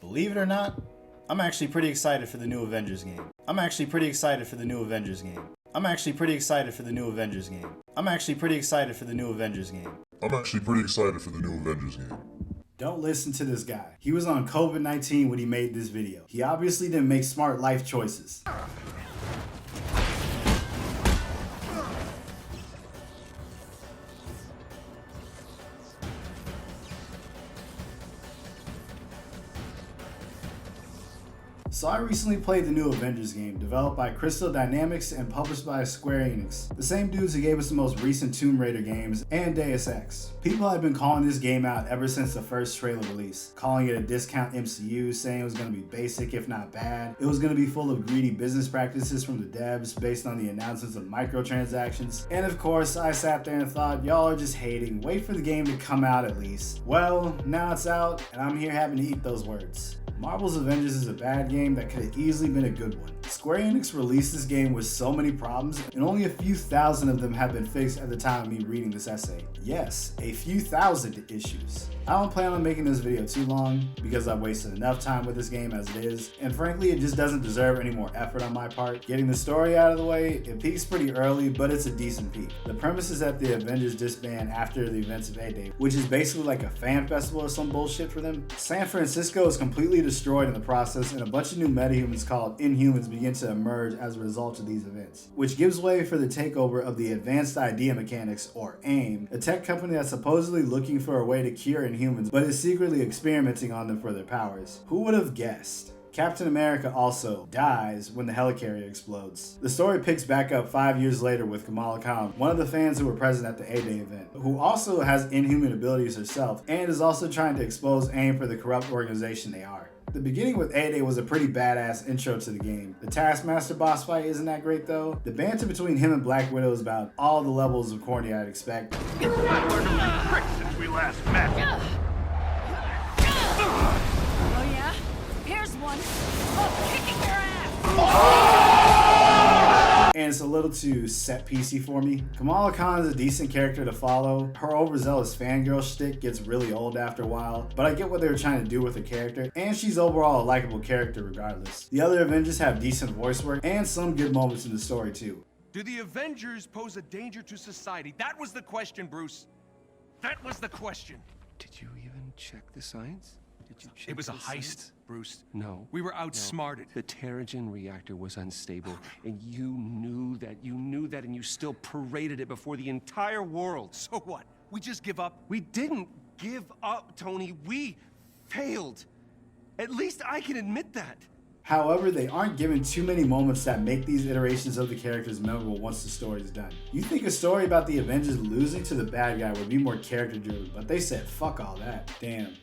Believe it or not, I'm actually pretty excited for the new Avengers game. I'm actually pretty excited for the new Avengers game. I'm actually pretty excited for the new Avengers game. I'm actually pretty excited for the new Avengers game. I'm actually pretty excited for the new Avengers game. Don't listen to this guy. He was on COVID-19 when he made this video. He obviously didn't make smart life choices. So I recently played the new Avengers game, developed by Crystal Dynamics and published by Square Enix, the same dudes who gave us the most recent Tomb Raider games and Deus Ex. People have been calling this game out ever since the first trailer release, calling it a discount MCU, saying it was going to be basic if not bad. It was going to be full of greedy business practices from the devs based on the announcements of microtransactions, and of course I sat there and thought, y'all are just hating, wait for the game to come out at least. Well, now it's out and I'm here having to eat those words. Marvel's Avengers is a bad game that could have easily been a good one. Square Enix released this game with so many problems, and only a few thousand of them have been fixed at the time of me reading this essay. Yes, a few thousand issues. I don't plan on making this video too long, because I've wasted enough time with this game as it is, and frankly it just doesn't deserve any more effort on my part. Getting the story out of the way, it peaks pretty early, but it's a decent peak. The premise is that the Avengers disband after the events of A-Day, which is basically like a fan festival or some bullshit for them. San Francisco is completely destroyed in the process, and a bunch of new metahumans called Inhumans begin to emerge as a result of these events, which gives way for the takeover of the Advanced Idea Mechanics, or AIM, a tech company that's supposedly looking for a way to cure Inhumans, but is secretly experimenting on them for their powers. Who would have guessed? Captain America also dies when the helicarrier explodes. The story picks back up 5 years later with Kamala Khan, one of the fans who were present at the A-Day event, who also has inhuman abilities herself and is also trying to expose AIM for the corrupt organization they are. The beginning with A-Day was a pretty badass intro to the game. The Taskmaster boss fight isn't that great though. The banter between him and Black Widow is about all the levels of corny I'd expect. I've learned a new trick since we last met. Oh yeah? Here's one. Oh, kicking your ass! And it's a little too set piecey for me. Kamala Khan is a decent character to follow. Her overzealous fangirl shtick gets really old after a while, but I get what they were trying to do with her character, and she's overall a likable character regardless. The other Avengers have decent voice work and some good moments in the story too. Do the Avengers pose a danger to society? That was the question, Bruce. That was the question. Did you even check the science? Did you check It was a the heist, science? Bruce. No. We were outsmarted. The Terrigen reactor was unstable, and you knew that, and you still paraded it before the entire world. So what? We just give up? We didn't give up, Tony. We failed. At least I can admit that. However, they aren't given too many moments that make these iterations of the characters memorable once the story is done. You think a story about the Avengers losing to the bad guy would be more character driven, but they said fuck all that. Damn.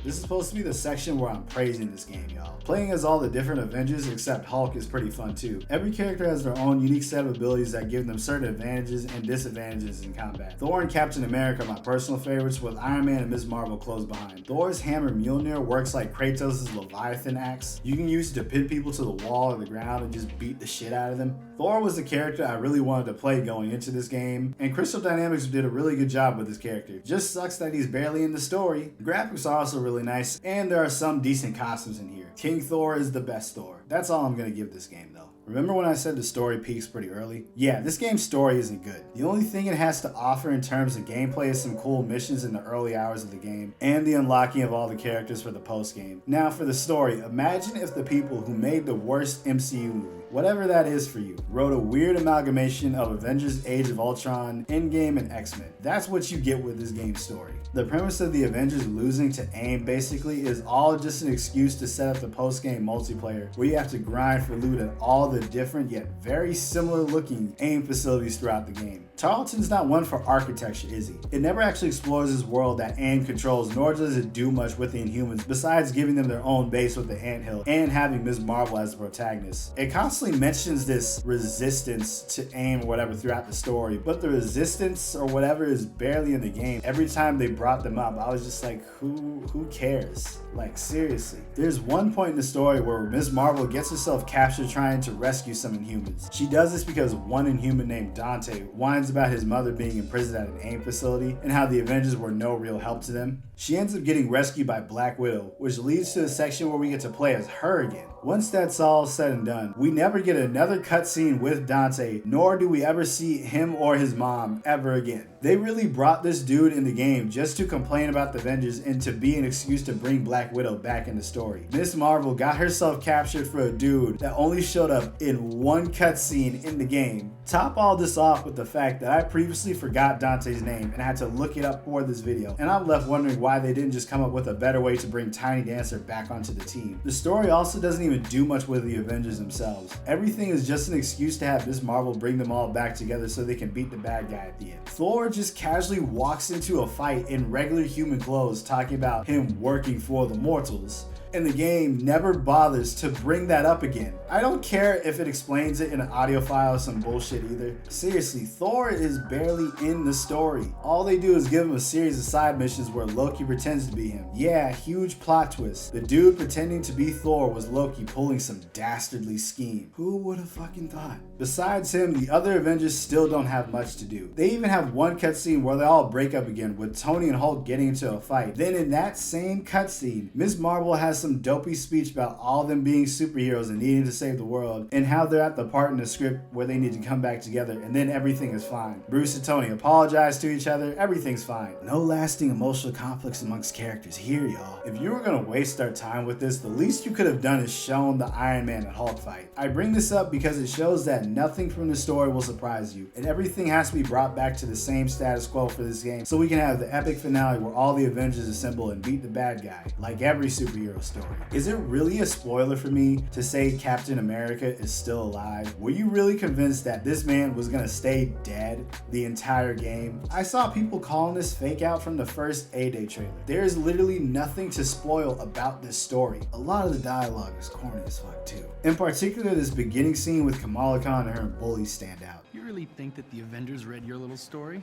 This is supposed to be the section where I'm praising this game, y'all. Playing as all the different Avengers except Hulk is pretty fun too. Every character has their own unique set of abilities that give them certain advantages and disadvantages in combat. Thor and Captain America are my personal favorites, with Iron Man and Ms. Marvel close behind. Thor's hammer Mjolnir works like Kratos' Leviathan axe. You can use it to pin people to the wall or the ground and just beat the shit out of them. Thor was the character I really wanted to play going into this game, and Crystal Dynamics did a really good job with this character. Just sucks that he's barely in the story. The graphics are also really nice, and there are some decent costumes in here. King Thor is the best Thor. That's all I'm gonna give this game though. Remember when I said the story peaks pretty early? Yeah, this game's story isn't good. The only thing it has to offer in terms of gameplay is some cool missions in the early hours of the game, and the unlocking of all the characters for the post game. Now for the story, imagine if the people who made the worst MCU movie, whatever that is for you, wrote a weird amalgamation of Avengers Age of Ultron, Endgame, and X-Men. That's what you get with this game's story. The premise of the Avengers losing to AIM basically is all just an excuse to set up the post-game multiplayer where you have to grind for loot at all the different yet very similar looking AIM facilities throughout the game. Tarleton's not one for architecture, is he? It never actually explores this world that AIM controls, nor does it do much with the Inhumans besides giving them their own base with the Anthill and having Ms. Marvel as the protagonist. It constantly mentions this resistance to AIM or whatever throughout the story, but the resistance or whatever is barely in the game. Every time they brought them up, I was just like, who cares? Like, seriously. There's one point in the story where Ms. Marvel gets herself captured trying to rescue some Inhumans. She does this because one Inhuman named Dante whines about his mother being imprisoned at an AIM facility and how the Avengers were no real help to them. She ends up getting rescued by Black Widow, which leads to a section where we get to play as her again. Once that's all said and done, we never get another cutscene with Dante, nor do we ever see him or his mom ever again. They really brought this dude in the game just to complain about the Avengers and to be an excuse to bring Black Widow back in the story. Ms. Marvel got herself captured for a dude that only showed up in one cutscene in the game. Top all this off with the fact that I previously forgot Dante's name and had to look it up for this video, and I'm left wondering why they didn't just come up with a better way to bring Tiny Dancer back onto the team. The story also doesn't even do much with the Avengers themselves. Everything is just an excuse to have Ms. Marvel bring them all back together so they can beat the bad guy at the end. Thor just casually walks into a fight in regular human clothes talking about him working for the mortals, and the game never bothers to bring that up again. I don't care if it explains it in an audio file or some bullshit either. Seriously, Thor is barely in the story. All they do is give him a series of side missions where Loki pretends to be him. Yeah, huge plot twist. The dude pretending to be Thor was Loki pulling some dastardly scheme. Who would have fucking thought? Besides him, the other Avengers still don't have much to do. They even have one cutscene where they all break up again with Tony and Hulk getting into a fight. Then in that same cutscene, Ms. Marvel has some dopey speech about all of them being superheroes and needing to save the world, and how they're at the part in the script where they need to come back together, and then everything is fine. Bruce and Tony apologize to each other, everything's fine. No lasting emotional conflicts amongst characters here, y'all. If you were gonna waste our time with this, the least you could have done is shown the Iron Man and Hulk fight. I bring this up because it shows that nothing from the story will surprise you, and everything has to be brought back to the same status quo for this game, so we can have the epic finale where all the Avengers assemble and beat the bad guy, like every superhero story. Is it really a spoiler for me to say Captain America is still alive? Were you really convinced that this man was gonna stay dead the entire game? I saw people calling this fake out from the first A-Day trailer. There is literally nothing to spoil about this story. A lot of the dialogue is corny as fuck too. In particular, this beginning scene with Kamala Khan and her bullies stand out. You really think that the Avengers read your little story?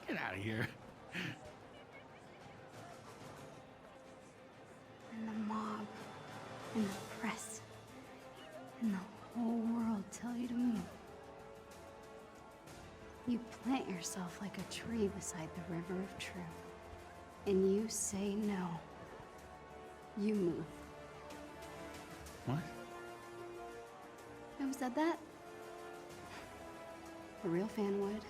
Get out of here. And the mob, and the press, and the whole world tell you to move. You plant yourself like a tree beside the river of truth, and you say no. You move. What? Who said that? A real fan would.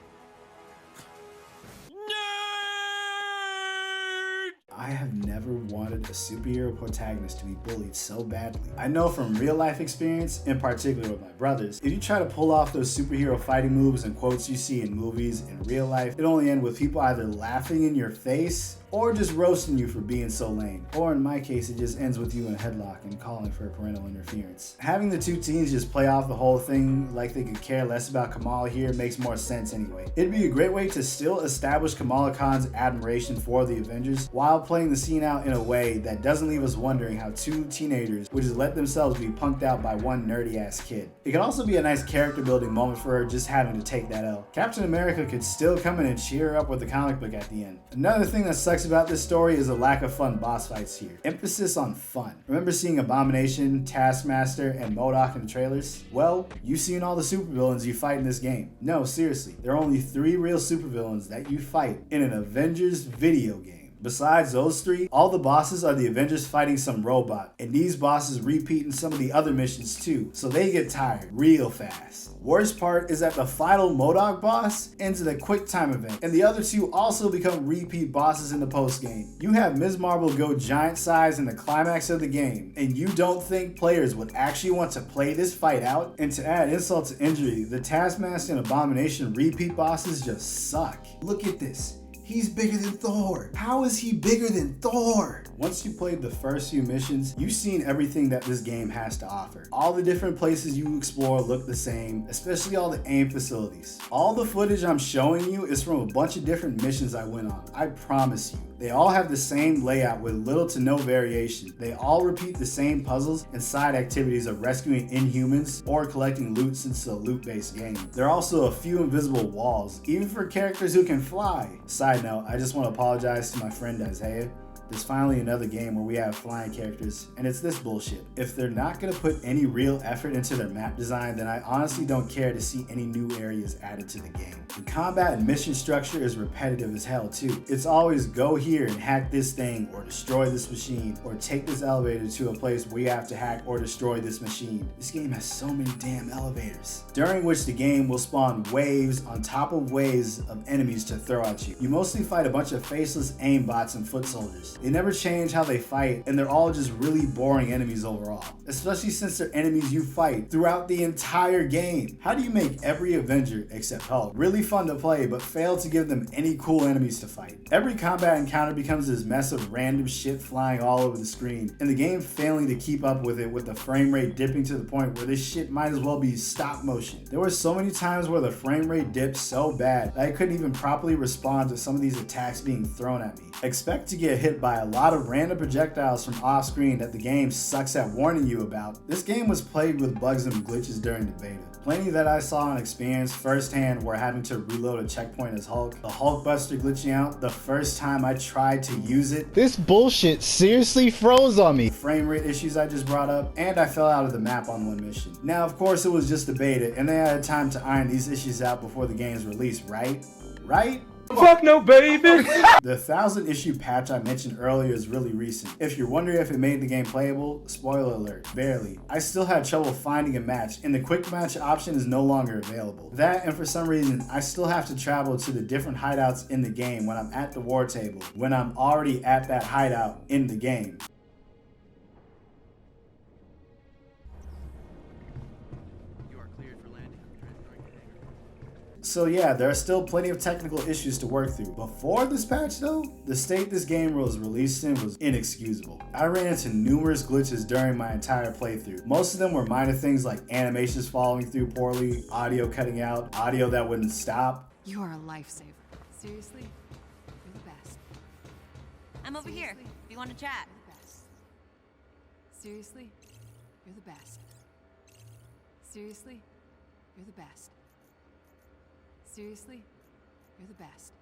I have never wanted a superhero protagonist to be bullied so badly. I know from real life experience, in particular with my brothers, if you try to pull off those superhero fighting moves and quotes you see in movies in real life, it only ends with people either laughing in your face or just roasting you for being so lame. Or in my case, it just ends with you in a headlock and calling for parental interference. Having the two teams just play off the whole thing like they could care less about Kamala here makes more sense anyway. It'd be a great way to still establish Kamala Khan's admiration for the Avengers while playing the scene out in a way that doesn't leave us wondering how two teenagers would just let themselves be punked out by one nerdy ass kid. It could also be a nice character building moment for her just having to take that L. Captain America could still come in and cheer her up with the comic book at the end. Another thing that sucks about this story is the lack of fun boss fights here. Emphasis on fun. Remember seeing Abomination, Taskmaster, and MODOK in the trailers? Well, you've seen all the supervillains you fight in this game. No, seriously, there are only 3 real supervillains that you fight in an Avengers video game. Besides those 3, all the bosses are the Avengers fighting some robot, and these bosses repeat in some of the other missions too, so they get tired real fast. Worst part is that the final MODOK boss ends in a quick time event, and the other 2 also become repeat bosses in the post game. You have Ms. Marvel go giant size in the climax of the game, and you don't think players would actually want to play this fight out? And to add insult to injury, the Taskmaster and Abomination repeat bosses just suck. Look at this. He's bigger than Thor. How is he bigger than Thor? Once you played the first few missions, you've seen everything that this game has to offer. All the different places you explore look the same, especially all the aim facilities. All the footage I'm showing you is from a bunch of different missions I went on. I promise you. They all have the same layout with little to no variation. They all repeat the same puzzles and side activities of rescuing Inhumans or collecting loot since it's a loot-based game. There are also a few invisible walls, even for characters who can fly. Side note, I just want to apologize to my friend Isaiah. There's finally another game where we have flying characters, and it's this bullshit. If they're not gonna put any real effort into their map design, then I honestly don't care to see any new areas added to the game. The combat and mission structure is repetitive as hell too. It's always go here and hack this thing, or destroy this machine, or take this elevator to a place where you have to hack or destroy this machine. This game has so many damn elevators, during which the game will spawn waves on top of waves of enemies to throw at you. You mostly fight a bunch of faceless aimbots and foot soldiers. They never change how they fight, and they're all just really boring enemies overall, especially since they're enemies you fight throughout the entire game. How do you make every Avenger, except Hulk, really fun to play but fail to give them any cool enemies to fight? Every combat encounter becomes this mess of random shit flying all over the screen, and the game failing to keep up with it, with the frame rate dipping to the point where this shit might as well be stop motion. There were so many times where the frame rate dipped so bad that I couldn't even properly respond to some of these attacks being thrown at me. Expect to get hit by a lot of random projectiles from off screen that the game sucks at warning you about. This game was plagued with bugs and glitches during the beta. Plenty that I saw and experienced firsthand were having to reload a checkpoint as Hulk, the Hulk Buster glitching out the first time I tried to use it. This bullshit seriously froze on me. Frame rate issues I just brought up, and I fell out of the map on one mission. Now, of course, it was just a beta, and they had time to iron these issues out before the game's release, right? Right? Fuck no, baby! The 1,000 issue patch I mentioned earlier is really recent. If you're wondering if it made the game playable, spoiler alert, barely. I still had trouble finding a match, and the quick match option is no longer available. That, and for some reason, I still have to travel to the different hideouts in the game when I'm at the war table, when I'm already at that hideout in the game. So yeah, there are still plenty of technical issues to work through. Before this patch though, the state this game was released in was inexcusable. I ran into numerous glitches during my entire playthrough. Most of them were minor things like animations falling through poorly, audio cutting out, audio that wouldn't stop. You are a lifesaver. Seriously, you're the best. I'm over here. If you want to chat. You're the best. Seriously, you're the best. Seriously, you're the best. Seriously, you're the best.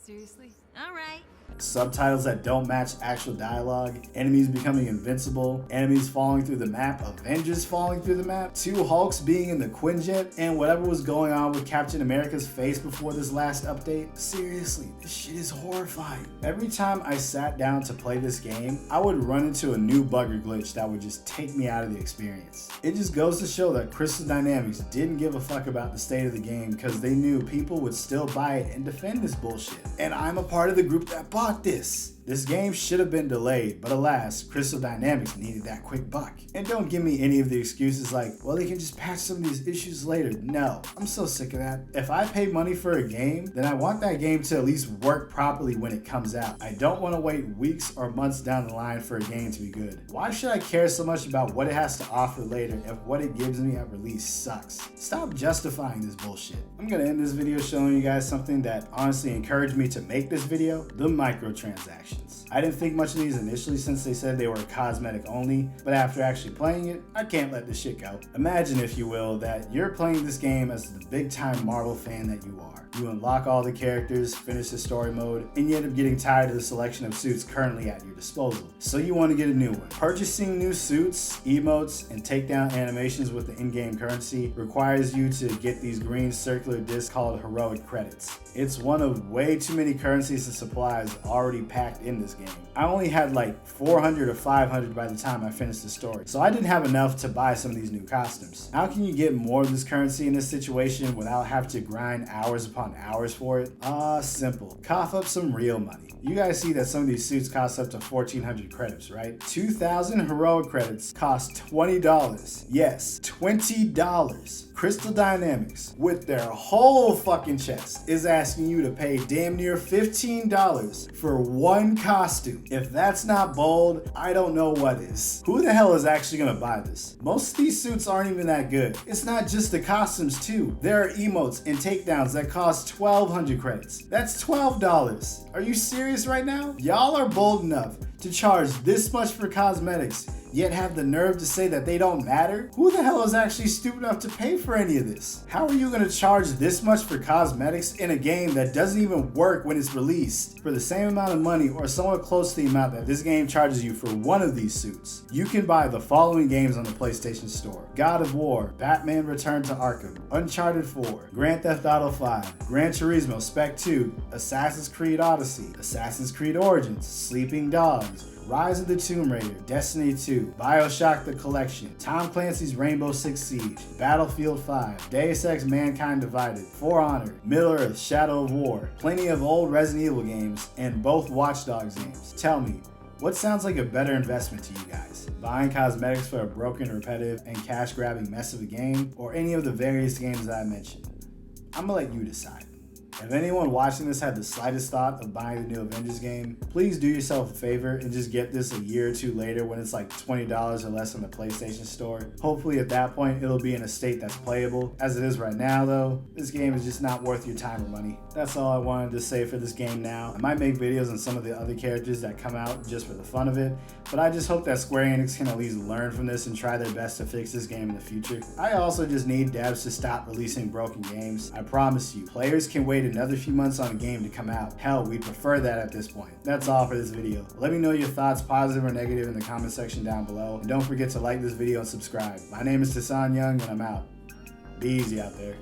Seriously? All right. Subtitles that don't match actual dialogue, enemies becoming invincible, enemies falling through the map, Avengers falling through the map, 2 Hulks being in the Quinjet, and whatever was going on with Captain America's face before this last update. Seriously, this shit is horrifying. Every time I sat down to play this game, I would run into a new bug or glitch that would just take me out of the experience. It just goes to show that Crystal Dynamics didn't give a fuck about the state of the game because they knew people would still buy it and defend this bullshit. And I'm a part of the group that bought this. This game should have been delayed, but alas, Crystal Dynamics needed that quick buck. And don't give me any of the excuses like, well, they can just patch some of these issues later. No, I'm so sick of that. If I pay money for a game, then I want that game to at least work properly when it comes out. I don't want to wait weeks or months down the line for a game to be good. Why should I care so much about what it has to offer later if what it gives me at release sucks? Stop justifying this bullshit. I'm gonna end this video showing you guys something that honestly encouraged me to make this video, the microtransactions. I didn't think much of these initially since they said they were cosmetic only, but after actually playing it, I can't let this shit go. Imagine, if you will, that you're playing this game as the big time Marvel fan that you are. You unlock all the characters, finish the story mode, and you end up getting tired of the selection of suits currently at your disposal. So you want to get a new one. Purchasing new suits, emotes, and takedown animations with the in-game currency requires you to get these green circular discs called heroic credits. It's one of way too many currencies and supplies already packed in this game. I only had like 400 or 500 by the time I finished the story, so I didn't have enough to buy some of these new costumes. How can you get more of this currency in this situation without having to grind hours upon hours for it? Simple. Cough up some real money. You guys see that some of these suits cost up to 1,400 credits, right? 2,000 heroic credits cost $20. Yes, $20. Crystal Dynamics, with their whole fucking chest, is asking you to pay damn near $15 for one costume. If that's not bold, I don't know what is. Who the hell is actually gonna buy this? Most of these suits aren't even that good. It's not just the costumes too. There are emotes and takedowns that cost 1,200 credits. That's $12. Are you serious right now? Y'all are bold enough to charge this much for cosmetics, yet have the nerve to say that they don't matter? Who the hell is actually stupid enough to pay for any of this? How are you gonna charge this much for cosmetics in a game that doesn't even work when it's released? For the same amount of money or somewhat close to the amount that this game charges you for one of these suits, you can buy the following games on the PlayStation Store: God of War, Batman Return to Arkham, Uncharted 4, Grand Theft Auto 5, Gran Turismo Spec 2, Assassin's Creed Odyssey, Assassin's Creed Origins, Sleeping Dogs, Rise of the Tomb Raider, Destiny 2, BioShock The Collection, Tom Clancy's Rainbow Six Siege, Battlefield 5, Deus Ex Mankind Divided, For Honor, Middle-earth: Shadow of War, plenty of old Resident Evil games, and both Watch Dogs games. Tell me, what sounds like a better investment to you guys? Buying cosmetics for a broken, repetitive, and cash-grabbing mess of a game, or any of the various games that I mentioned? I'm gonna let you decide. If anyone watching this had the slightest thought of buying the new Avengers game, please do yourself a favor and just get this a year or two later when it's like $20 or less on the PlayStation Store. Hopefully at that point it'll be in a state that's playable. As it is right now though, this game is just not worth your time or money. That's all I wanted to say for this game now. I might make videos on some of the other characters that come out just for the fun of it, but I just hope that Square Enix can at least learn from this and try their best to fix this game in the future. I also just need devs to stop releasing broken games. I promise you, players can wait another few months on a game to come out. Hell, we prefer that at this point. That's all for this video. Let me know your thoughts, positive or negative, in the comment section down below. And don't forget to like this video and subscribe. My name is Tassan Young and I'm out. Be easy out there.